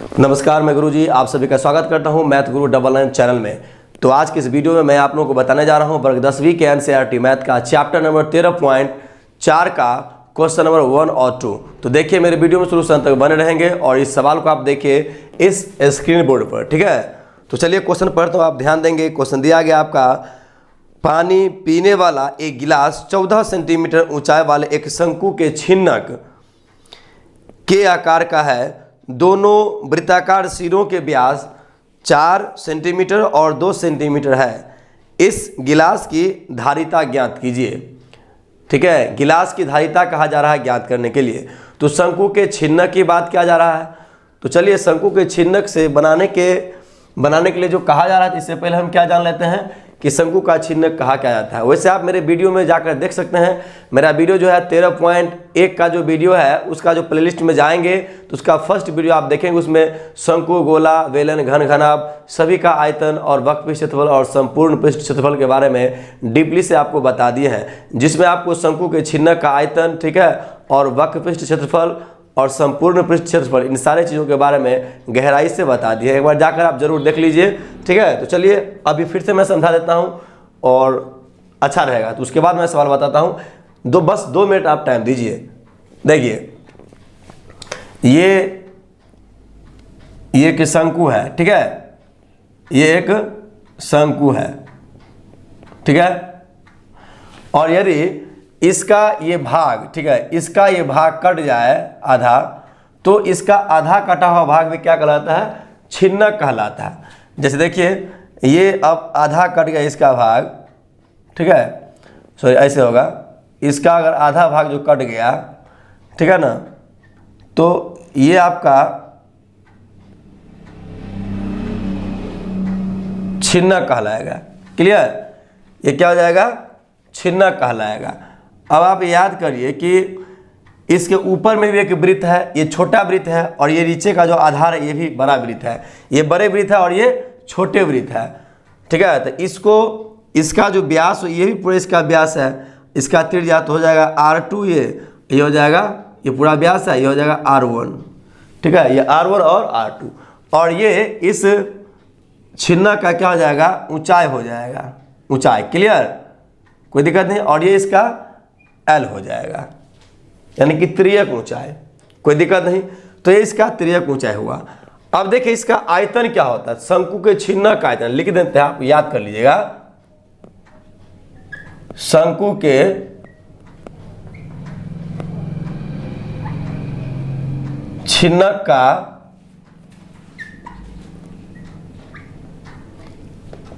नमस्कार, मैं गुरुजी आप सभी का स्वागत करता हूं मैथ गुरु 99 चैनल में। तो आज की इस वीडियो में मैं आप लोगों को बताने जा रहा हूं वर्ग 10वीं के एनसीईआरटी मैथ का चैप्टर नंबर 13.4 का क्वेश्चन नंबर 1 और 2। तो देखिए मेरे वीडियो में शुरू से अंत तक बने रहेंगे और इस सवाल को आप देखिए इस स्क्रीन बोर्ड पर, ठीक है। तो चलिए क्वेश्चन पढ़ते हो, आप ध्यान देंगे। क्वेश्चन दिया गया आपका, पानी पीने वाला एक गिलास 14 सेंटीमीटर ऊंचाई वाले एक शंकु के छिन्नक के आकार का है। दोनों वृत्ताकार सिरों के व्यास 4 सेंटीमीटर और 2 सेंटीमीटर है। इस गिलास की धारिता ज्ञात कीजिए, ठीक है। गिलास की धारिता कहा जा रहा है ज्ञात करने के लिए। तो शंकु के छिन्नक की बात किया जा रहा है। तो चलिए शंकु के छिन्नक से बनाने के लिए जो कहा जा रहा है, इससे पहले हम क्या जान लेते हैं कि शंकु का छिन्नक कहा क्या जाता है। वैसे आप मेरे वीडियो में जाकर देख सकते हैं। मेरा वीडियो जो है 13.1 का जो वीडियो है उसका जो प्लेलिस्ट में जाएंगे तो उसका फर्स्ट वीडियो आप देखेंगे। उसमें शंकु, गोला, बेलन, घन, घनाभ सभी का आयतन और वक्र क्षेत्रफल और संपूर्ण पृष्ठ क्षेत्रफल के बारे में डीपली से आपको बता दिए हैं, जिसमें आपको शंकु के छिन्नक का आयतन, ठीक है, और वक्र पृष्ठ क्षेत्रफल और संपूर्ण पृष्ठ क्षेत्रफल, इन सारे चीज़ों के बारे में गहराई से बता दिए। एक बार जाकर आप जरूर देख लीजिए, ठीक है। तो चलिए अभी फिर से मैं समझा देता हूँ और अच्छा रहेगा। तो उसके बाद मैं सवाल बताता हूँ। बस 2 मिनट आप टाइम दीजिए। देखिए ये एक शंकु है, ठीक है। ये एक शंकु है, ठीक है। और यदि इसका ये भाग, ठीक है, इसका ये भाग कट जाए आधा, तो इसका आधा कटा हुआ भाग भी क्या कहलाता है? छिन्नक कहलाता है। जैसे देखिए ये अब आधा कट गया इसका भाग, ठीक है, सॉरी ऐसे होगा। इसका अगर आधा भाग जो कट गया, ठीक है ना, तो ये आपका छिन्नक कहलाएगा। क्लियर? ये क्या हो जाएगा? छिन्नक कहलाएगा। अब आप याद करिए कि इसके ऊपर में भी एक वृत्त है, ये छोटा वृत्त है, और ये नीचे का जो आधार है ये भी बड़ा वृत्त है। ये बड़े वृत्त है और ये छोटे वृत्त है, ठीक है। तो इसका जो व्यास ये भी पूरा इसका व्यास है। इसका त्रिज्या तो हो जाएगा R2, ये हो जाएगा, ये पूरा व्यास है, ये हो जाएगा R1, ठीक है। ये R1 और R2, और ये इस छिन्नक का क्या हो जाएगा? ऊंचाई हो जाएगा, ऊंचाई। क्लियर? कोई दिक्कत नहीं। और ये इसका L हो जाएगा, यानी कि त्रियक ऊंचाई। कोई दिक्कत नहीं। तो ये इसका त्रियक ऊंचाई हुआ। अब देखिए इसका आयतन क्या होता है। शंकु के छिन्नक का आयतन लिख देते हैं, आप याद कर लीजिएगा। शंकु के छिन्नक का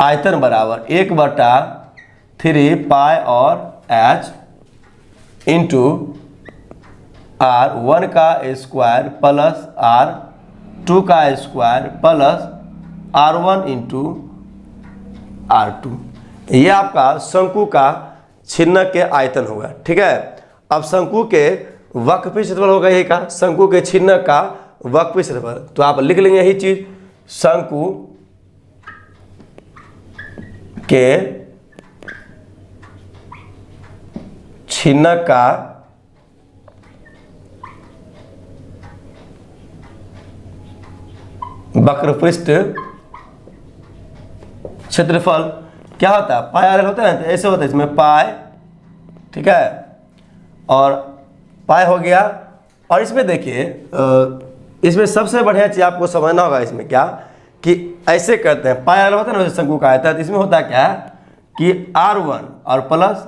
आयतन बराबर 1/3 पाई और h इंटू R1 का स्क्वायर प्लस R2 का square plus R1 into R2। ये आपका शंकु का छिन्नक के आयतन होगा, ठीक है। अब शंकु के वक्र क्षेत्रफल होगा यही का, शंकु के छिन्नक का वक्र क्षेत्रफल। तो आप लिख लेंगे यही चीज, शंकु के छिन्नक का वक्र पृष्ठ क्षेत्रफल क्या होता है? पाई आर होता है ना, तो ऐसे होता है इसमें पाई, ठीक है, और पाई हो गया। और इसमें देखिए इसमें सबसे बढ़िया चीज आपको समझना होगा इसमें क्या, कि ऐसे करते हैं। पाई आर होता है ना शंकु का आयतन, तो इसमें होता क्या है कि R1 और प्लस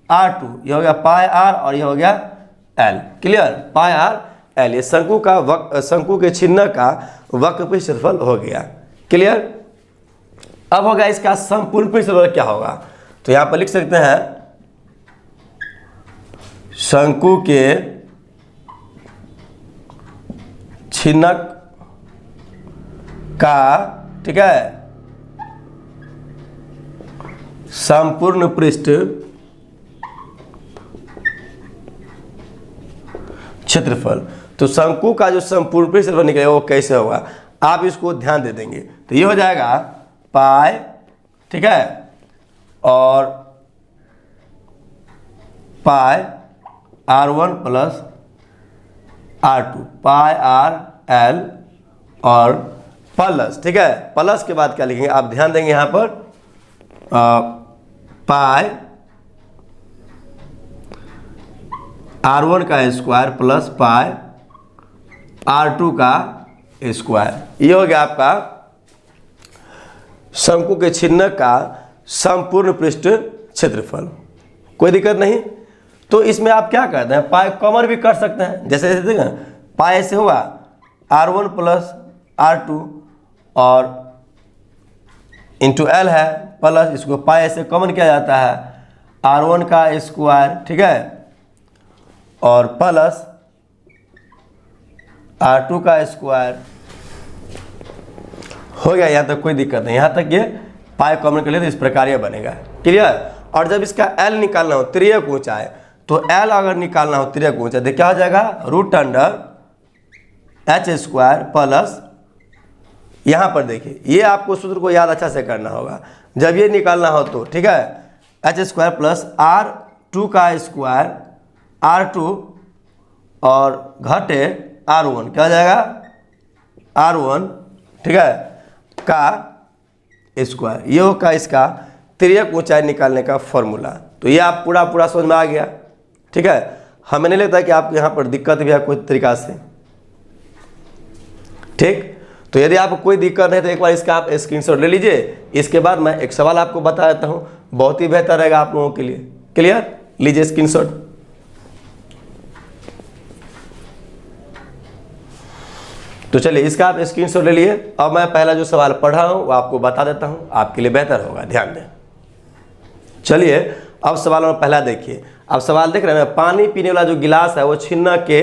R2, ये हो गया पाई R और ये हो गया L। क्लियर? पाई R L, ये शंकु का शंकु के छिन्नक का वक्र पृष्ठ क्षेत्रफल हो गया। क्लियर? अब होगा इसका संपूर्ण पृष्ठ क्षेत्रफल क्या होगा। तो यहां पर लिख सकते हैं शंकु के छिन्नक का, ठीक है, संपूर्ण पृष्ठ क्षेत्रफल। तो शंकु का जो संपूर्ण पृष्ठ क्षेत्रफल निकलेगा वो कैसे होगा, आप इसको ध्यान दे देंगे। तो ये हो जाएगा पाई, ठीक है, और पाई R1 प्लस R2, पाई R L और प्लस, ठीक है। प्लस के बाद क्या लिखेंगे आप ध्यान देंगे यहाँ पर पाई R1 का स्क्वायर प्लस पाई R2 का स्क्वायर। ये हो गया आपका शंकु के छिन्नक का संपूर्ण पृष्ठ क्षेत्रफल। कोई दिक्कत नहीं। तो इसमें आप क्या करते हैं, पाई कॉमन भी कर सकते हैं। जैसे देखिए पाई ऐसे होगा R1 प्लस R2 और इंटू L है प्लस, इसको पाई ऐसे कॉमन किया जाता है R1 का स्क्वायर, ठीक है, और प्लस R2 का स्क्वायर। हो गया, यहाँ तक कोई दिक्कत नहीं। यहाँ तक ये पाई कॉमन कर लिए तो इस प्रकार ये बनेगा। क्लियर। और जब इसका L निकालना हो तिर्यक ऊंचाई, तो L अगर निकालना हो तिर्यक ऊंचाई तो क्या हो जाएगा root under H square plus, यहाँ पर देखिए ये आपको सूत्र को याद अच्छा से करना होगा। जब ये निकालना हो तो ठीक है H स्क्वायर प्लस R2 का स्क्वायर R2 और घटे R1 क्या हो जाएगा R1, ठीक है, का स्क्वायर। ये होगा इसका तिर्यक ऊंचाई निकालने का फॉर्मूला। तो ये आप पूरा समझ में आ गया, ठीक है। हमें नहीं लगता कि आपको यहाँ पर दिक्कत भी है कोई तरीका से, ठीक। तो यदि आपको कोई दिक्कत है तो एक बार इसका आप स्क्रीनशॉट ले लीजिए। इसके बाद मैं एक सवाल आपको बता देता हूँ, बहुत ही बेहतर रहेगा आप लोगों के लिए। क्लियर, लीजिए स्क्रीनशॉट। तो चलिए इसका आप स्क्रीनशॉट ले लिए। अब मैं पहला जो सवाल पढ़ा हूँ वो आपको बता देता हूँ, आपके लिए बेहतर होगा, ध्यान दें। चलिए अब सवाल में पहला देखिए। अब सवाल देख रहे हैं, पानी पीने वाला जो गिलास है वो छिन्नक के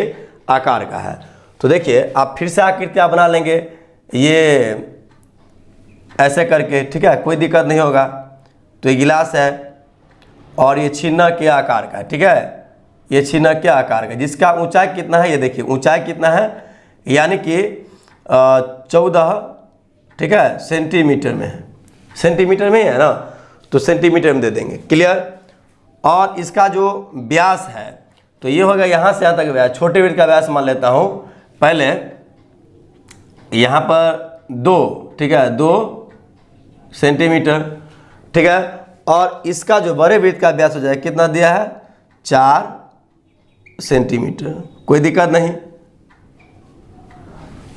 आकार का है। तो देखिए आप फिर से आकृतियाँ बना लेंगे ये ऐसे करके, ठीक है, कोई दिक्कत नहीं होगा। तो ये गिलास है और ये छिन्नक के आकार का है, ठीक है, ये छिन्नक के आकार का, जिसका ऊंचाई कितना है ये देखिए, ऊंचाई कितना है यानी कि 14, ठीक है, सेंटीमीटर में है। सेंटीमीटर में है ना, तो सेंटीमीटर में दे देंगे। क्लियर। और इसका जो व्यास है तो ये होगा यहाँ से यहाँ तक व्यास, छोटे वृत्त का व्यास मान लेता हूँ पहले यहाँ पर 2, ठीक है, 2 सेंटीमीटर, ठीक है। और इसका जो बड़े वृत्त का व्यास हो जाए कितना दिया है 4 सेंटीमीटर। कोई दिक्कत नहीं।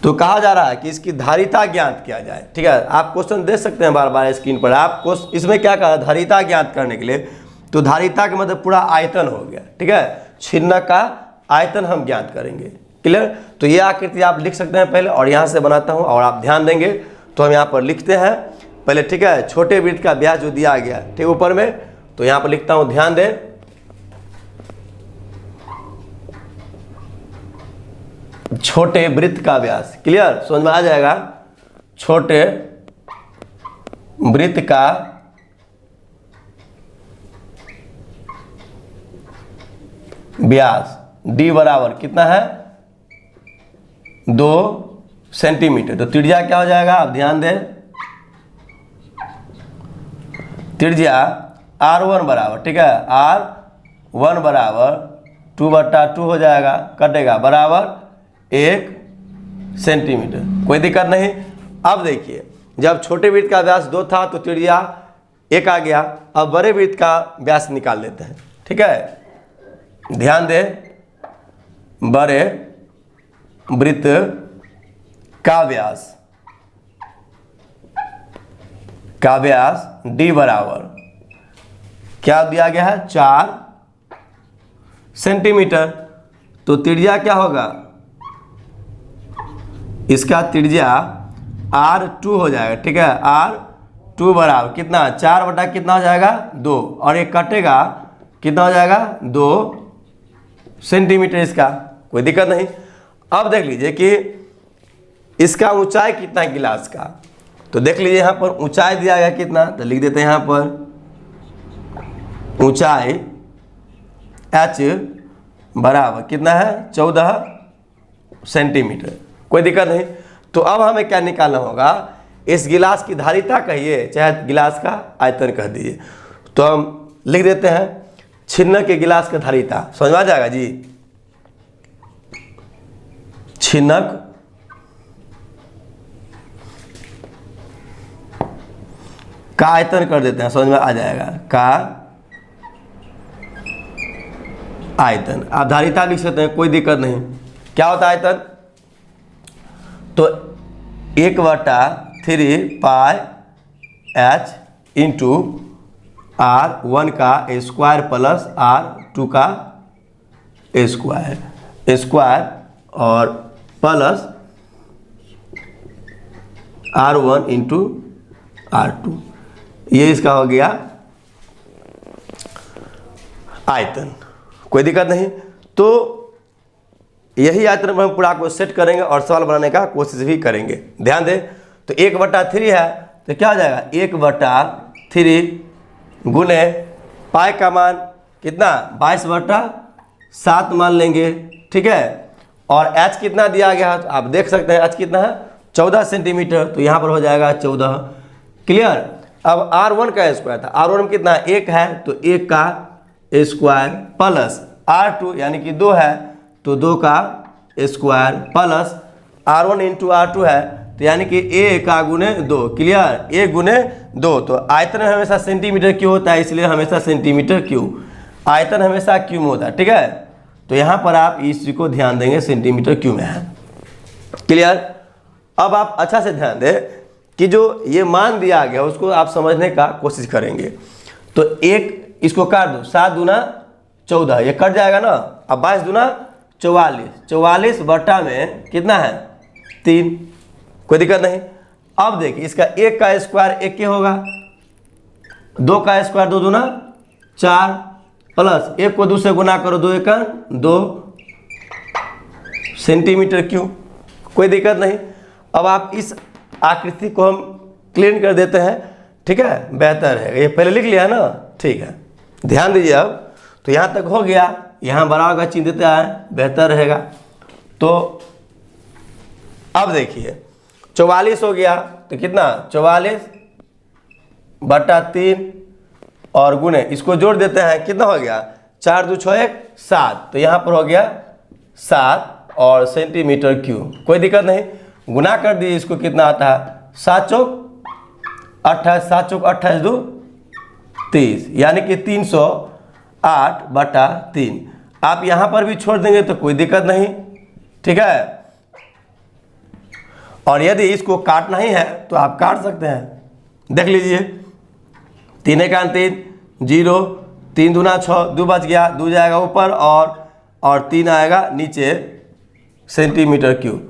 तो कहा जा रहा है कि इसकी धारिता ज्ञात किया जाए, ठीक है। आप क्वेश्चन देख सकते हैं बार बार स्क्रीन पर। आपको इसमें क्या कहा धारिता ज्ञात करने के लिए, तो धारिता का मतलब पूरा आयतन हो गया, ठीक है, छिन्नक का आयतन हम ज्ञात करेंगे। क्लियर। तो ये आकृति आप लिख सकते हैं पहले, और यहाँ से बनाता हूँ और आप ध्यान देंगे तो हम यहाँ पर लिखते हैं पहले, ठीक है, छोटे वृत्त का व्यास जो दिया गया, ठीक, ऊपर में। तो यहाँ पर लिखता हूँ, ध्यान दें, छोटे वृत्त का व्यास। क्लियर, समझ में आ जाएगा। छोटे वृत्त का व्यास d बराबर कितना है 2 सेंटीमीटर। तो त्रिज्या क्या हो जाएगा आप ध्यान दें, त्रिज्या R1 बराबर, ठीक है, R1 बराबर 2/2 हो जाएगा, कटेगा, बराबर 1 सेंटीमीटर। कोई दिक्कत नहीं। अब देखिए जब छोटे वृत्त का व्यास 2 था तो त्रिज्या 1 आ गया। अब बड़े वृत्त का व्यास निकाल लेते हैं, ठीक है, ध्यान दें, बड़े वृत्त का व्यास d बराबर क्या दिया गया है 4 सेंटीमीटर। तो त्रिज्या क्या होगा, इसका त्रिज्या R2 हो जाएगा, ठीक है, R2 बराबर कितना 4 कितना हो जाएगा 2, और एक कटेगा कितना हो जाएगा 2 सेंटीमीटर इसका। कोई दिक्कत नहीं। अब देख लीजिए कि इसका ऊंचाई कितना है गिलास का। तो देख लीजिए यहाँ पर ऊंचाई दिया गया कितना, तो लिख देते हैं यहाँ पर ऊंचाई H बराबर कितना है 14 सेंटीमीटर। कोई दिक्कत नहीं। तो अब हमें क्या निकालना होगा, इस गिलास की धारिता कहिए चाहे गिलास का आयतन कह दीजिए। तो हम लिख देते हैं छिन्नक के गिलास का धारिता। समझ में आ जाएगा जी, छिन्नक का आयतन कर देते हैं, समझ में आ जाएगा। का आयतन आप धारिता लिख सकते हैं, कोई दिक्कत नहीं। क्या होता है आयतन? तो 1/3 पाई h इंटू R1 का स्क्वायर प्लस R2 का स्क्वायर और प्लस R1 इंटू R2, ये इसका हो गया आयतन। कोई दिक्कत नहीं। तो यही आयतन पर हम पूरा को सेट करेंगे और सवाल बनाने का कोशिश भी करेंगे। ध्यान दें, तो 1/3 है तो क्या हो जाएगा 1/3 गुने पाई का मान कितना 22/7 मान लेंगे, ठीक है। और h कितना दिया गया है तो आप देख सकते हैं h कितना है 14 सेंटीमीटर, तो यहाँ पर हो जाएगा 14। क्लियर। अब R1 का स्क्वायर था, R1 में कितना 1 है तो 1 का स्क्वायर प्लस R2 यानी कि 2 है तो 2 का square plus R1 into R2 है तो यानी कि a का गुने 2। क्लियर, a गुने 2। तो आयतन हमेशा सेंटीमीटर क्यूब होता है, इसलिए हमेशा सेंटीमीटर क्यूब, आयतन हमेशा क्यूब में होता है, ठीक है। तो यहाँ पर आप इस चीज को ध्यान देंगे, सेंटीमीटर क्यूब में है। क्लियर। अब आप अच्छा से ध्यान दें कि जो ये मान दिया गया उसको आप समझने का कोशिश करेंगे। तो एक इसको काट दो, 7 दूना 14, ये कट जाएगा ना। अब 22 दूना 44, 44 बटा में कितना है 3, कोई दिक्कत नहीं। अब देखिए इसका 1 का स्क्वायर 1 के होगा, 2 का स्क्वायर 2 दूना 4 प्लस 1 को 2 से गुना करो, 2 1 2 सेंटीमीटर क्यूब, कोई दिक्कत नहीं। अब आप इस आकृति को हम क्लीन कर देते हैं, ठीक है, बेहतर है। ये पहले लिख लिया ना, ठीक है। ध्यान दीजिए। अब तो यहाँ तक हो गया, यहाँ बराबर का चिन्ह देते हैं, बेहतर रहेगा। तो अब देखिए 44 हो गया तो कितना 44/3 और गुने इसको जोड़ देते हैं, कितना हो गया 4 2 6 1 7, तो यहाँ पर हो गया 7 और सेंटीमीटर क्यूब, कोई दिक्कत नहीं। गुना कर दिए, इसको कितना आता है 7 चौक 28, 7 चौक 28 2 30, यानी कि 308/3। आप यहाँ पर भी छोड़ देंगे तो कोई दिक्कत नहीं, ठीक है। और यदि इसको काटना ही है तो आप काट सकते हैं, देख लीजिए। 3 1 3 0, 3 दूना 6, 2 बच गया, 2 जाएगा ऊपर और 3 आएगा नीचे सेंटीमीटर क्यूब।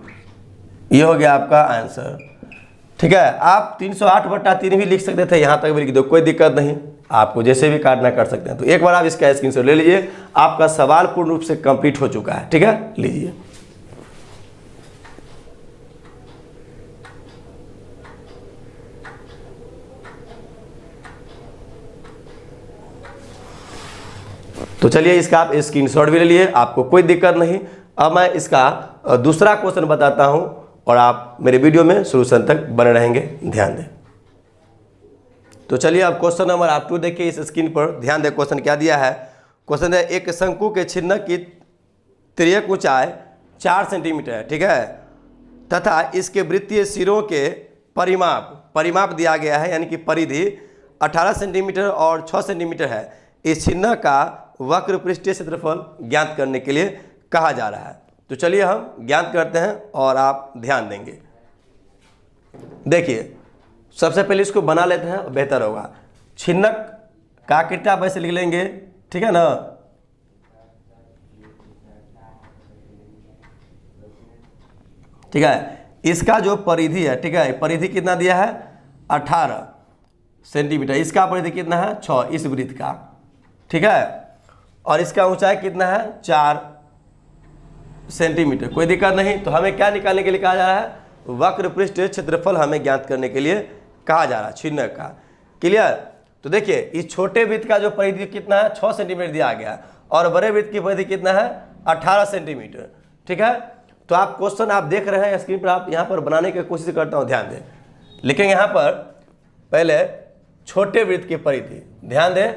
ये हो गया आपका आंसर, ठीक है। आप 308/3 भी लिख सकते थे, यहाँ तक भी लिख दो, कोई दिक्कत नहीं। आपको जैसे भी काटना कर सकते हैं। तो एक बार आप इसका स्क्रीनशॉट ले लीजिए, आपका सवाल पूर्ण रूप से कंप्लीट हो चुका है, ठीक है। लीजिए। तो चलिए इसका आप स्क्रीनशॉट भी ले लिए, आपको कोई दिक्कत नहीं। अब मैं इसका दूसरा क्वेश्चन बताता हूं और आप मेरे वीडियो में शुरू से अंत तक बने रहेंगे, ध्यान दें। तो चलिए अब क्वेश्चन नंबर आप 2 देखिए इस स्क्रीन पर, ध्यान दें क्वेश्चन क्या दिया है। क्वेश्चन है एक शंकु के छिन्न की तिर्यक ऊंचाई 4 सेंटीमीटर है, ठीक है, तथा इसके वृत्तीय सिरों के परिमाप दिया गया है, यानी कि परिधि 18 सेंटीमीटर और 6 सेंटीमीटर है। इस छिन्न का वक्र पृष्ठीय क्षेत्रफल ज्ञात करने के लिए कहा जा रहा है। तो चलिए हम ज्ञात करते हैं और आप ध्यान देंगे। देखिए सबसे पहले इसको बना लेते हैं, बेहतर होगा। छिन्नक का आकृति आप ऐसे लिख लेंगे, ठीक है ना। ठीक है, इसका जो परिधि है, ठीक है, परिधि कितना दिया है 18 सेंटीमीटर, इसका परिधि कितना है 6 इस वृत्त का, ठीक है। और इसका ऊंचाई कितना है 4 सेंटीमीटर, कोई दिक्कत नहीं। तो हमें क्या निकालने के लिए कहा जा रहा है, वक्र पृष्ठीय क्षेत्रफल हमें ज्ञात करने के लिए कहा जा रहा है छिन्न का। क्लियर। तो देखिए इस छोटे वृत्त का जो परिधि कितना है 6 सेंटीमीटर दिया गया और बड़े वृत्त की परिधि कितना है 18 सेंटीमीटर, ठीक है। तो आप क्वेश्चन आप देख रहे हैं स्क्रीन पर, आप यहाँ पर बनाने की कोशिश करता हूँ, ध्यान दें। लिखेंगे यहाँ पर पहले छोटे वृत्त की परिधि, ध्यान दें,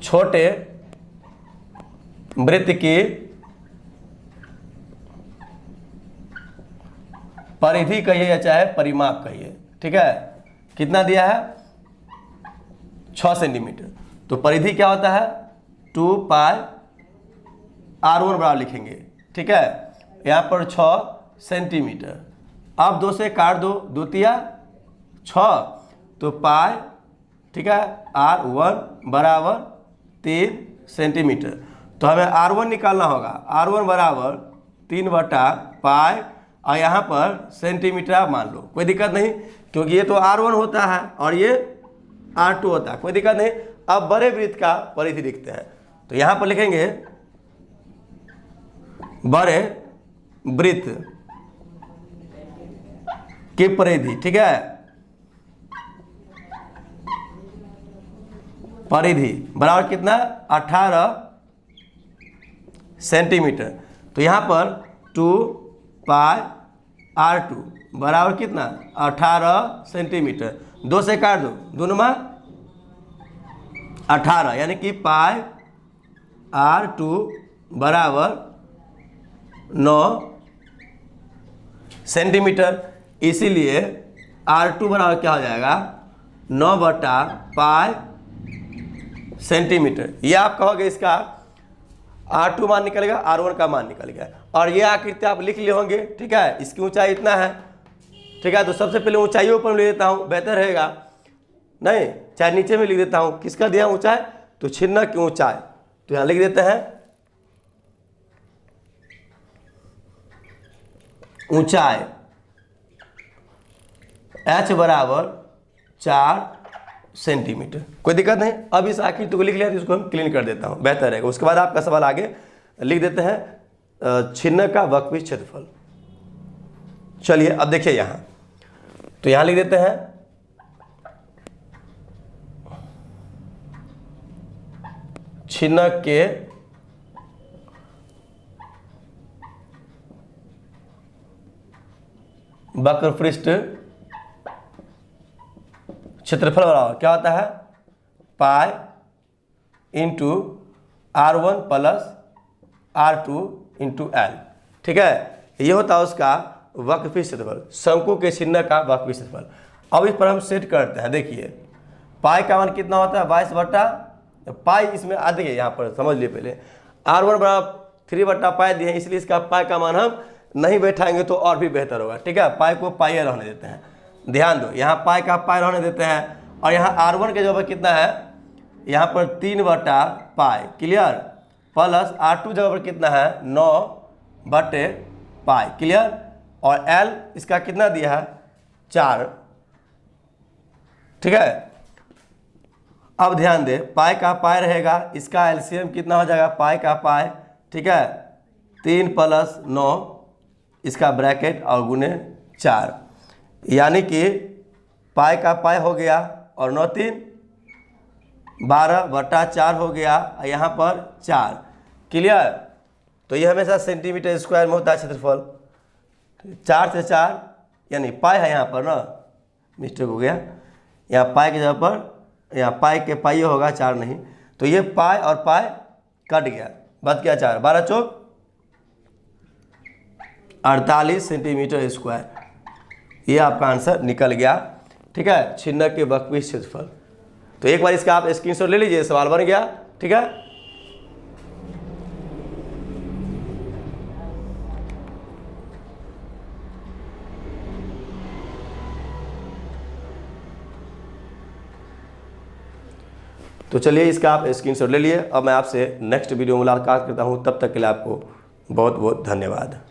छोटे वृत्त की परिधि कहिए या चाहे परिमाप कहिए, ठीक है। कितना दिया है 6 सेंटीमीटर। तो परिधि क्या होता है 2 पाई r1 बराबर लिखेंगे, ठीक है। यहाँ पर 6 सेंटीमीटर। अब 2 से काट दो, 2 तिया 6, तो पाई, ठीक है, r1 बराबर 3 सेंटीमीटर। तो हमें r1 निकालना होगा। r1 बराबर 3/पाई और यहाँ पर सेंटीमीटर आप मान लो, कोई दिक्कत नहीं, क्योंकि ये तो r1 होता है और ये r2 होता है, कोई दिक्कत नहीं। अब बड़े वृत्त का परिधि लिखते हैं, तो यहाँ पर लिखेंगे बड़े वृत्त की परिधि, ठीक है, परिधि बराबर कितना 18 सेंटीमीटर। तो यहाँ पर 2 पाई r2 बराबर कितना 18 सेंटीमीटर। 2 से काट दो, 2 में 18, यानी कि पाई r2 बराबर 9 सेंटीमीटर। इसीलिए r2 बराबर क्या हो जाएगा 9/पाई सेंटीमीटर। ये आप कहोगे इसका r2 मान निकलेगा, r1 का मान निकलेगा, और ये आकृति आप लिख लिए होंगे, ठीक है। इसकी ऊंचाई इतना है, ठीक है। तो सबसे पहले ऊंचाइयों पर ले लेता हूँ, बेहतर रहेगा, नहीं चाहे नीचे में लिख देता हूँ। किसका दिया ऊंचाई, तो छिन्नक की ऊंचाई, तो यहाँ लिख देते हैं ऊंचाई h बराबर 4 सेंटीमीटर, कोई दिक्कत नहीं। अब इस आकृति को लिख लिया, तो इसको हम क्लीन कर देता हूँ, बेहतर रहेगा। उसके बाद आपका सवाल आगे लिख देते हैं छिन्नक का वक्रपीठ क्षेत्रफल। चलिए अब देखिए यहाँ, तो यहाँ लिख देते हैं छिन्नक के वक्रपृष्ठ क्षेत्रफल बराबर क्या होता है pi into r1 plus r2 into l, ठीक है। ये होता है उसका वक्रपृष्ठ क्षेत्रफल, शंकु के छिन्नक का वक्रपृष्ठ क्षेत्रफल। अब इस पर हम सेट करते हैं। देखिए पाई का मान कितना होता है 22/पाई, इसमें आदि है, यहाँ पर समझ लिए पहले r1 बराबर 3/पाई दिए हैं, इसलिए इसका पाई का मान हम नहीं बैठाएंगे तो और भी बेहतर होगा, ठीक है। पाई को पाई रहने देते हैं, ध्यान दो, यहाँ पाई का पाई रहने देते हैं, और यहाँ r1 के जगह पर कितना है, यहाँ पर 3/पाई, क्लियर, प्लस r2 जगह पर कितना है 9/पाई, क्लियर, और l इसका कितना दिया है 4, ठीक है। अब ध्यान दे, पाई का पाई रहेगा, इसका एलसीएम कितना हो जाएगा पाई का पाई, ठीक है, 3 + 9 इसका ब्रैकेट और गुने 4, यानी कि पाई का पाई हो गया और 9 3 12/4 हो गया, यहाँ पर 4, क्लियर। तो ये हमेशा सेंटीमीटर स्क्वायर में होता है क्षेत्रफल। 4 से 4 यानी पाई है, यहाँ पर ना मिस्टेक हो गया, यहाँ पाई की जगह पर यहाँ पाई के पाई होगा 4 नहीं, तो ये पाई और पाई कट गया, बच गया 4, 12 चौक 48 सेंटीमीटर स्क्वायर। ये आपका आंसर निकल गया, ठीक है, छिन्नक के वक्रपृष्ठ क्षेत्रफल। तो एक बार इसका आप स्क्रीनशॉट ले लीजिए, सवाल बन गया, ठीक है। तो चलिए इसका आप स्क्रीनशॉट ले लिए। अब मैं आपसे नेक्स्ट वीडियो में मुलाकात करता हूँ, तब तक के लिए आपको बहुत बहुत धन्यवाद।